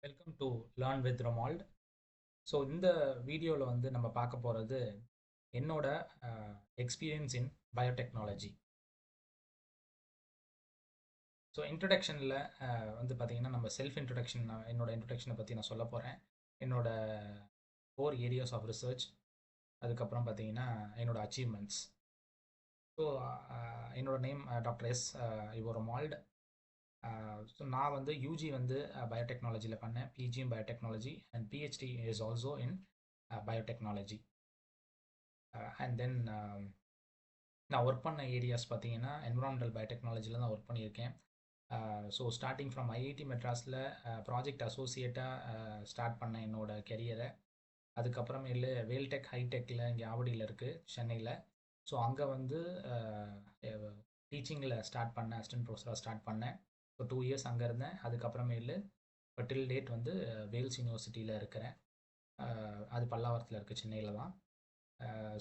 Welcome to learn with Romald. So இந்த வீடியோவில் வந்து நம்ம பார்க்க போகிறது என்னோட எக்ஸ்பீரியன்ஸ் இன் பயோடெக்னாலஜி. ஸோ இன்ட்ரடக்ஷனில் வந்து பார்த்திங்கன்னா நம்ம செல்ஃப் இன்ட்ரடக்ஷன், என்னோட இன்ட்ரடக்ஷனை பற்றி நான் சொல்ல போகிறேன். என்னோட ஃபோர் ஏரியாஸ் ஆஃப் ரிசர்ச், அதுக்கப்புறம் பார்த்திங்கன்னா என்னோட அச்சீவ்மெண்ட்ஸ். ஸோ என்னோட name doctor S Ivo Romald. So நான் வந்து யூஜி வந்து பயோடெக்னாலஜியில் பண்ணேன், பிஜியும் biotechnology and PhD is also in biotechnology. And then நான் ஒர்க் பண்ண ஏரியாஸ் பார்த்தீங்கன்னா என்விரான்மெண்டல் பயோடெக்னாலஜியில் தான் ஒர்க் பண்ணியிருக்கேன். ஸோ ஸ்டார்டிங் ஃப்ரம் ஐஐடி மெட்ராஸில் ப்ராஜெக்ட் அசோசியேட்டாக ஸ்டார்ட் பண்ணேன் என்னோட கெரியரை. அதுக்கப்புறமேலு வேல்டெக் ஹைடெக்கில் இங்கே ஆவடியில் இருக்குது சென்னையில். ஸோ அங்கே வந்து டீச்சிங்கில் ஸ்டார்ட் பண்ணேன், அசிஸ்டன்ட் ப்ரொஃபஸராக ஸ்டார்ட் பண்ணேன். ஸோ 2 இயர்ஸ் அங்கே இருந்தேன். அதுக்கப்புறமேலு இப்போ டில் டேட் வந்து வேல்ஸ் யூனிவர்சிட்டியில் இருக்கிறேன். அது பல்லாவரத்தில் இருக்குது, சென்னையில் தான்.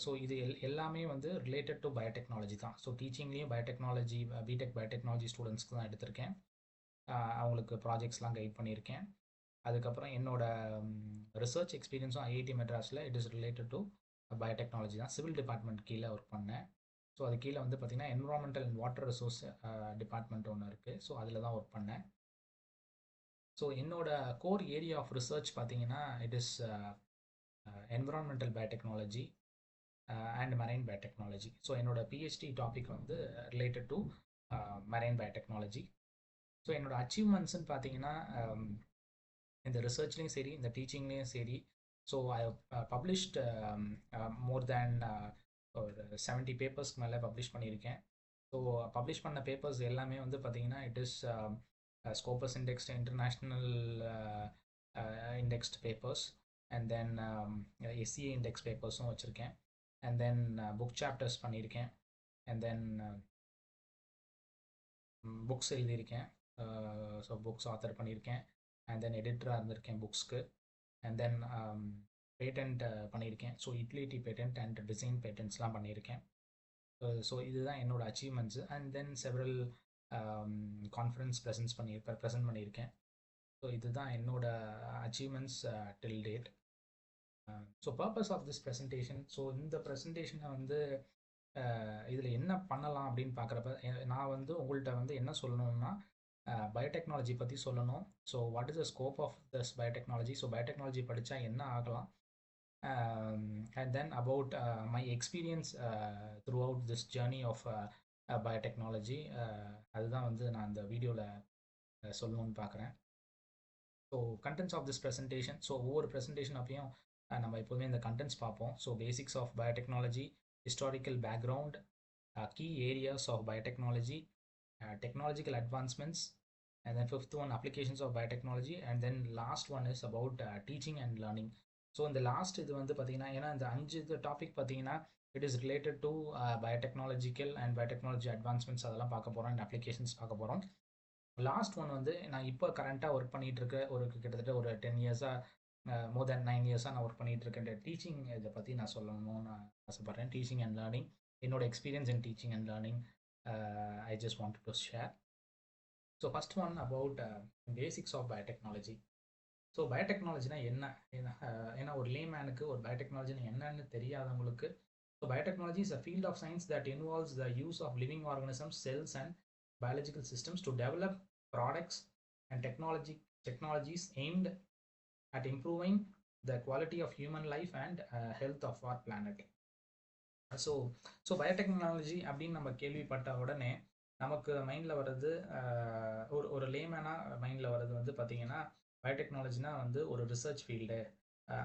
ஸோ இது எல்லாமே வந்து ரிலேட்டட் டு பயோடெக்னாலஜி தான். ஸோ டீச்சிங்லேயும் பயோடெக்னாலஜி, பிடெக் பயோடெக்னாலஜி ஸ்டூடெண்ட்ஸ்க்கு தான் எடுத்திருக்கேன். அவங்களுக்கு ப்ராஜெக்ட்ஸ்லாம் கைட் பண்ணியிருக்கேன். அதுக்கப்புறம் என்னோட ரிசர்ச் எக்ஸ்பீரியன்ஸும் ஐஐடி மெட்ராஸில் it is related to biotechnology தான். சிவில் டிபார்ட்மெண்ட் கீழே ஒர்க் பண்ணேன். ஸோ அது கீழே வந்து பார்த்திங்கன்னா environmental and water resource department ஒன்று இருக்குது. ஸோ அதில் தான் ஒர்க் பண்ணேன். ஸோ என்னோட கோர் ஏரியா ஆஃப் ரிசர்ச் பார்த்திங்கன்னா it is environmental biotechnology and marine biotechnology. So என்னோட பிஹெச்டி டாபிக் வந்து related to marine biotechnology. So என்னோட அச்சீவ்மெண்ட்ஸ்ன்னு பார்த்தீங்கன்னா இந்த ரிசர்ச்லேயும் சரி, இந்த டீச்சிங்லேயும் சரி, ஸோ ஐ பப்ளிஷ்ட் மோர் தேன் ஒரு 70 பேப்பர்ஸ்க்கு மேலே பப்ளிஷ் பண்ணியிருக்கேன். ஸோ பப்ளிஷ் பண்ண பேப்பர்ஸ் எல்லாமே வந்து பார்த்திங்கன்னா it is Scopus indexed international indexed papers and then SCA index பேப்பர்ஸும் வச்சுருக்கேன். அண்ட் தென் புக் சாப்டர்ஸ் பண்ணியிருக்கேன். அண்ட் தென் புக்ஸ் எழுதியிருக்கேன். ஸோ புக்ஸ் ஆத்தர் பண்ணியிருக்கேன். அண்ட் தென் எடிட்டராக இருந்திருக்கேன் புக்ஸ்க்கு. அண்ட் தென் பேட்டன்ட் பண்ணியிருக்கேன். So utility patent and design பேட்டன்ட்ஸ்லாம் பண்ணியிருக்கேன். ஸோ இதுதான் என்னோட achievements. And then several conference present பண்ணியிருக்கேன். ஸோ இதுதான் என்னோட achievements till date. So purpose of this presentation, so இந்த ப்ரெசன்டேஷனை வந்து இதில் என்ன பண்ணலாம் அப்படின்னு பார்க்குறப்ப நான் வந்து உங்கள்கிட்ட வந்து என்ன சொல்லணும்னா பயோடெக்னாலஜி பற்றி சொல்லணும். So what is the scope of this biotechnology, so biotechnology படித்தா என்ன ஆகலாம், and then about my experience throughout this journey of biotechnology. அதுதான் வந்து நான் இந்த வீடியோவில் சொல்லணும்னு பார்க்குறேன். So contents of this presentation, so ஒவ்வொரு ப்ரெசன்டேஷன் அப்பையும் நம்ம எப்போதுமே இந்த கண்டென்ட்ஸ் பார்ப்போம். So basics of biotechnology, historical background, key areas of biotechnology, technological advancements, and then fifth one applications of biotechnology, and then last one is about teaching and learning. So இந்த last இது வந்து பார்த்தீங்கன்னா, ஏன்னா இந்த 5 topic பார்த்தீங்கன்னா it is related to biotechnological and biotechnology advancements அதெல்லாம் பார்க்க போகிறோம், அண்ட் அப்ளிகேஷன்ஸ் பார்க்க போகிறோம். லாஸ்ட் ஒன் வந்து நான் இப்போ கரண்ட்டாக ஒர்க் பண்ணிகிட்டு இருக்க ஒரு கிட்டத்தட்ட ஒரு 10 இயர்ஸாக, மோர் தேன் 9 இயர்ஸாக நான் ஒர்க் பண்ணிகிட்டு இருக்கேன். டீச்சிங் இதை பற்றி நான் சொல்லணும்னு ஆசைப்பட்றேன். டீச்சிங் அண்ட் லேர்னிங், என்னோட experience in teaching and learning I just want to share. So first one about basics of biotechnology. So பயோடெக்னாலஜினா என்ன, ஏன்னா ஒரு லேமேனுக்கு ஒரு பயோடெக்னாலஜினா என்னன்னு தெரியாதவங்களுக்கு, so biotechnology is a field of science that involves the use of living organisms, cells and biological systems to develop products and technologies aimed at improving the quality of human life and health of our planet. So biotechnology அப்படின்னு நம்ம கேள்விப்பட்ட உடனே நமக்கு மைண்டில் வர்றது, ஒரு லேமேனாக மைண்டில் வர்றது வந்து பார்த்திங்கன்னா, பயோடெக்னாலஜினா வந்து ஒரு ரிசர்ச் ஃபீல்டு,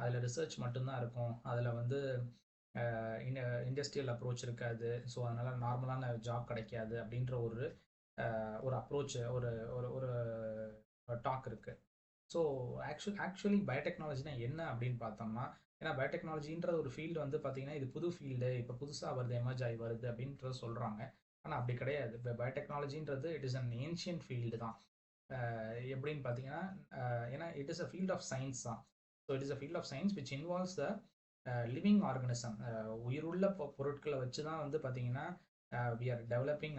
அதில் ரிசர்ச் மட்டும்தான் இருக்கும், அதில் வந்து இண்டஸ்ட்ரியல் அப்ரோச் இருக்காது, ஸோ அதனால் நார்மலான ஜாப் கிடைக்காது அப்படின்ற ஒரு அப்ரோச், ஒரு ஒரு டாக் இருக்குது. ஸோ ஆக்சுவலி பயோடெக்னாலஜினா என்ன அப்படின்னு பார்த்தோம்னா, ஏன்னா பயோடெக்னாலஜின்ற ஒரு ஃபீல்டு வந்து பார்த்தீங்கன்னா இது புது ஃபீல்டு, இப்போ புதுசாக வருது, எமர்ஜ் ஆகி வருது அப்படின்றத சொல்கிறாங்க. ஆனால் அப்படி கிடையாது. இப்போ பயோடெக்னாலஜின்றது it is an ancient field தான். எப்படின்னு பார்த்தீங்கன்னா, ஏன்னா it is a field of science தான். So it is a field of science which involves the living organism. உயிருள்ள பொருட்களை வச்சு தான் வந்து பார்த்தீங்கன்னா we are developing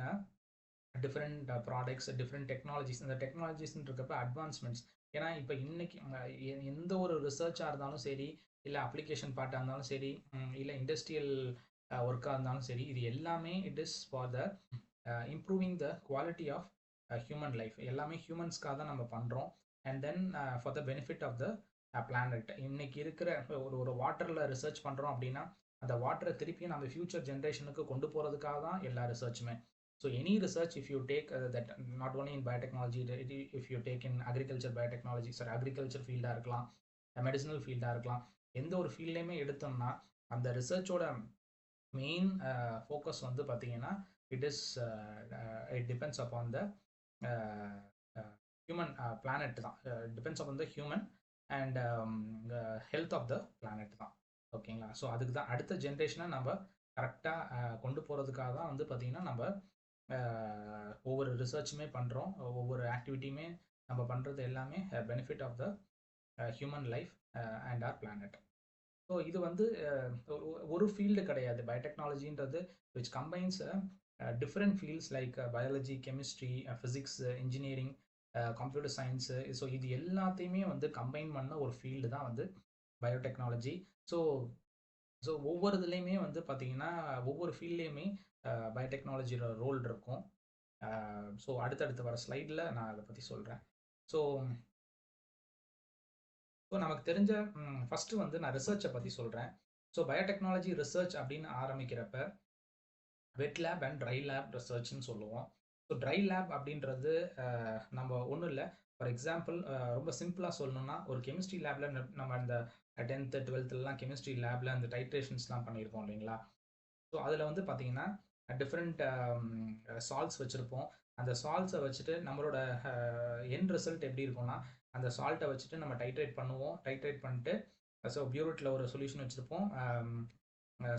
different products, different technologies. இந்த டெக்னாலஜிஸ்ன்னு இருக்கப்ப அட்வான்ஸ்மெண்ட்ஸ். ஏன்னா இப்போ இன்னைக்கு எந்த ஒரு ரிசர்ச்சாக இருந்தாலும் சரி, இல்லை அப்ளிகேஷன் பார்ட்டாக இருந்தாலும் சரி, இல்லை இண்டஸ்ட்ரியல் ஒர்க்காக இருந்தாலும் சரி, இது எல்லாமே it is for the improving the quality of human life. எல்லாமே ஹியூமன்ஸ்க்காக தான் நம்ம பண்ணுறோம். And then for the benefit of the planet. இன்னைக்கு இருக்கிற ஒரு வாட்டரில் ரிசர்ச் பண்ணுறோம் அப்படின்னா அந்த வாட்டரை திருப்பியும் நம்ம ஃபியூச்சர் ஜென்ரேஷனுக்கு கொண்டு போகிறதுக்காக தான் எல்லா ரிசர்ச்சுமே. So any research, if you take that not only in biotechnology, if you take in agriculture biotechnology, sorry, agriculture field-ஆ இருக்கலாம், மெடிசினல் ஃபீல்டாக இருக்கலாம், எந்த ஒரு ஃபீல்ட்லையுமே எடுத்தோம்னா அந்த ரிசர்ச்சோட மெயின் ஃபோக்கஸ் வந்து பார்த்தீங்கன்னா it depends upon the human planet தான். Depends upon the human and health of the planet தான். ஓகேங்களா? ஸோ அதுக்கு தான் அடுத்த ஜென்ரேஷனை நம்ம கரெக்டாக கொண்டு போகிறதுக்காக தான் வந்து பார்த்திங்கன்னா நம்ம ஒவ்வொரு ரிசர்ச்சுமே பண்ணுறோம். ஒவ்வொரு ஆக்டிவிட்டியுமே நம்ம பண்ணுறது எல்லாமே benefit of the human life and our planet. So இது வந்து ஒரு ஃபீல்டு கிடையாது. பயோடெக்னாலஜின்றது which combines different fields like biology, chemistry, physics, engineering, computer science. So இது எல்லாத்தையுமே வந்து கம்பைன் பண்ண ஒரு ஃபீல்டு தான் வந்து பயோடெக்னாலஜி. ஸோ ஒவ்வொரு இதுலேயுமே வந்து பார்த்தீங்கன்னா ஒவ்வொரு ஃபீல்ட்லேயுமே பயோடெக்னாலஜியோட ரோல் இருக்கும். ஸோ அடுத்தடுத்து வர ஸ்லைடில் நான் அதை பற்றி சொல்கிறேன். ஸோ நமக்கு தெரிஞ்ச ஃபஸ்ட்டு வந்து நான் ரிசர்ச்சை பற்றி சொல்கிறேன். ஸோ பயோடெக்னாலஜி ரிசர்ச் அப்படின்னு ஆரம்பிக்கிறப்ப வெட் லேப் அண்ட் ட்ரை லேப் ரிசர்ச்னு சொல்லுவோம். ஸோ ட்ரை லேப் அப்படின்றது நம்ம ஒன்றும் இல்லை. ஃபார் எக்ஸாம்பிள் ரொம்ப சிம்பிளாக சொல்லணும்னா ஒரு கெமிஸ்ட்ரி லேபில் நம்ம இந்த 10th 12thலாம் கெமிஸ்ட்ரி லேபில் அந்த டைட்ரேஷன்ஸ்லாம் பண்ணியிருக்கோம் இல்லைங்களா? ஸோ அதில் வந்து பார்த்தீங்கன்னா டிஃப்ரெண்ட் சால்ட்ஸ் வச்சுருப்போம். அந்த சால்ட்ஸை வச்சுட்டு நம்மளோட எண்ட் ரிசல்ட் எப்படி இருக்கும்னா அந்த சால்ட்டை வச்சுட்டு நம்ம டைட்ரேட் பண்ணுவோம். டைட்ரேட் பண்ணிட்டு ஸோ பியூரட்டில் ஒரு சொல்யூஷன் வச்சுருப்போம்.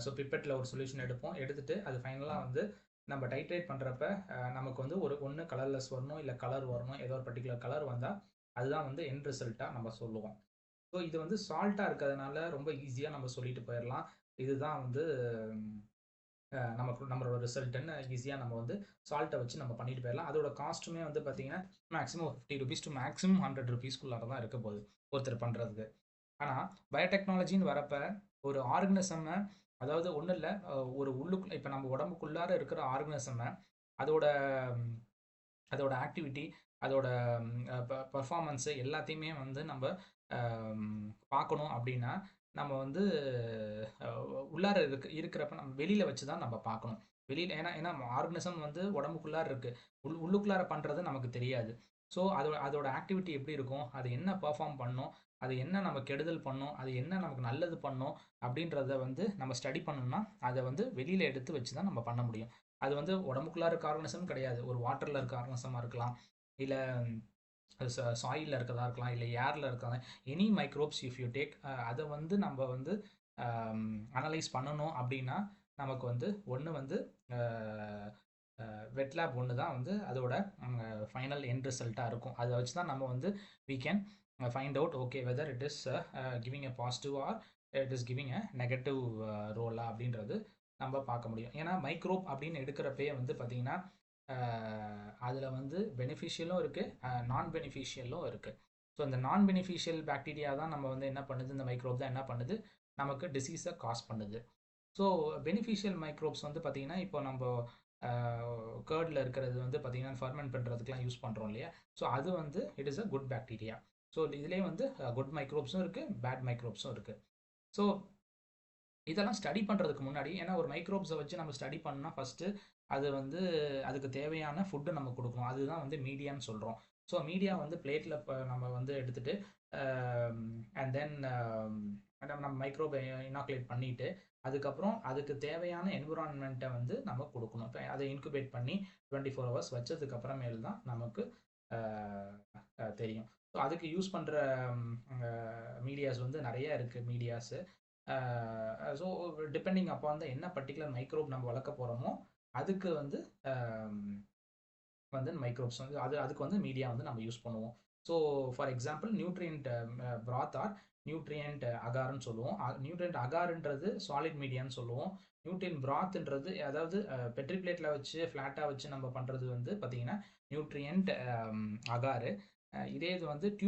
ஸோ பிப்பெட்டில் ஒரு சொல்யூஷன் எடுத்துட்டு அது ஃபைனலாக வந்து நம்ம டைட்ரேட் பண்ணுறப்ப நமக்கு வந்து ஒன்று கலர்லெஸ் வரணும், இல்லை கலர் வரணும். ஏதோ ஒரு பர்டிகுலர் கலர் வந்தால் அதுதான் வந்து எண்ட் ரிசல்ட்டாக நம்ம சொல்லுவோம். ஸோ இது வந்து சால்ட்டாக இருக்கிறதுனால ரொம்ப ஈஸியாக நம்ம சொல்லிட்டு போயிடலாம். இதுதான் வந்து நம்மளோட ரிசல்ட்டுன்னு ஈஸியாக நம்ம வந்து சால்ட்டை வச்சு நம்ம பண்ணிட்டு போயிடலாம். அதோட காஸ்ட்டுமே வந்து பார்த்தீங்கன்னா மேக்ஸிமம் ₹50 டு மேக்ஸிமம் ₹100 தான் இருக்க போகுது ஒருத்தர் பண்ணுறதுக்கு. ஆனால் பயோடெக்னாலஜின்னு வரப்போ ஒரு ஆர்கனிசம்மை, அதாவது ஒன்றும் இல்லை, ஒரு உள்ளுக்குள்ள இப்போ நம்ம உடம்புக்குள்ளார இருக்கிற ஆர்கனிசம்மை அதோட ஆக்டிவிட்டி, அதோட பர்ஃபார்மன்ஸு எல்லாத்தையுமே வந்து நம்ம பார்க்கணும் அப்படின்னா நம்ம வந்து உள்ளார இருக்கிறப்ப நம்ம வெளியில் வச்சு தான் நம்ம பார்க்கணும். வெளியில் ஏன்னா ஆர்கனிசம் வந்து உடம்புக்குள்ளார இருக்குது, உள்ளுக்குள்ளார பண்ணுறது நமக்கு தெரியாது. ஸோ அதோட ஆக்டிவிட்டி எப்படி இருக்கும், அது என்ன பர்ஃபார்ம் பண்ணும், அது என்ன நம்ம கெடுதல் பண்ணும், அது என்ன நமக்கு நல்லது பண்ணும் அப்படின்றத வந்து நம்ம ஸ்டடி பண்ணணும்னா அதை வந்து வெளியில் எடுத்து வச்சு தான் நம்ம பண்ண முடியும். அது வந்து உடம்புக்குள்ளார இருக்க ஆர்கனிசம் கிடையாது. ஒரு வாட்டரில் இருக்க ஆர்கனிசமாக இருக்கலாம், இல்லை சாயிலில் இருக்கிறதா இருக்கலாம், இல்லை ஏரில் இருக்கலாம். Any microbes if you take, அதை வந்து நம்ம வந்து அனலைஸ் பண்ணணும் அப்படின்னா நமக்கு வந்து ஒன்று வந்து வெட் லேப் ஒன்று தான் வந்து அதோட ஃபைனல் எண்ட் ரிசல்ட்டாக இருக்கும். அதை வச்சு தான் நம்ம வந்து we can find out okay whether it is giving a positive or it is giving a negative role அப்படின்றது நம்ம பார்க்க முடியும். ஏன்னா மைக்ரோப் அப்படின்னு எடுக்கிறப்பே வந்து பார்த்திங்கன்னா அதில் வந்து பெனிஃபிஷியலும் இருக்குது, நான் பெனிஃபிஷியலும் இருக்குது. ஸோ இந்த நான் பெனிஃபிஷியல் பாக்டீரியா தான் நம்ம வந்து என்ன பண்ணுது, இந்த மைக்ரோப் தான் என்ன பண்ணுது, நமக்கு டிசீஸை காஸ் பண்ணுது. ஸோ பெனிஃபிஷியல் மைக்ரோப்ஸ் வந்து பார்த்திங்கன்னா இப்போ நம்ம கேர்டில் இருக்கிறது வந்து பார்த்திங்கன்னா ஃபர்மெண்ட் பண்ணுறதுக்குலாம் யூஸ் பண்ணுறோம் இல்லையா? ஸோ அது வந்து it is a good bacteria. So இதுலேயே வந்து குட் மைக்ரோப்ஸும் இருக்குது, பேட் மைக்ரோப்ஸும் இருக்குது. ஸோ இதெல்லாம் ஸ்டடி பண்ணுறதுக்கு முன்னாடி, ஏன்னா ஒரு மைக்ரோப்ஸை வச்சு நம்ம ஸ்டடி பண்ணால் ஃபஸ்ட்டு அது வந்து அதுக்கு தேவையான ஃபுட்டு நம்ம கொடுக்கணும். அதுதான் வந்து மீடியான்னு சொல்கிறோம். ஸோ மீடியா வந்து பிளேட்டில் நம்ம வந்து எடுத்துகிட்டு அண்ட் தென் நம்ம மைக்ரோபை இனாக்குலேட் பண்ணிவிட்டு அதுக்கப்புறம் அதுக்கு தேவையான என்விரான்மெண்ட்டை வந்து நம்ம கொடுக்கணும். இப்போ அதை இன்குபேட் பண்ணி 24 hours வச்சதுக்கப்புறமேல் தான் நமக்கு தெரியும். ஸோ அதுக்கு யூஸ் பண்ணுற மீடியாஸ் வந்து நிறையா இருக்குது மீடியாஸு. ஸோ டிபெண்டிங் அப்போ வந்து என்ன பர்டிகுலர் மைக்ரோப் நம்ம வளர்க்க போகிறோமோ அதுக்கு வந்து மைக்ரோப்ஸ் வந்து அதுக்கு வந்து மீடியா வந்து நம்ம யூஸ் பண்ணுவோம். So for example nutrient broth or nutrient அகார்னு சொல்லுவோம். நியூட்ரியன்ட் அகார்ன்றது சாலிட் மீடியான்னு சொல்லுவோம். நியூட்ரியன் பிராத்ன்றது அதாவது பெட்ரி பிளேட்ல வச்சு ஃப்ளாட்டாக வச்சு நம்ம பண்ணுறது வந்து பார்த்தீங்கன்னா நியூட்ரியன்ட் அகாரு. இதே இது வந்து டியூப்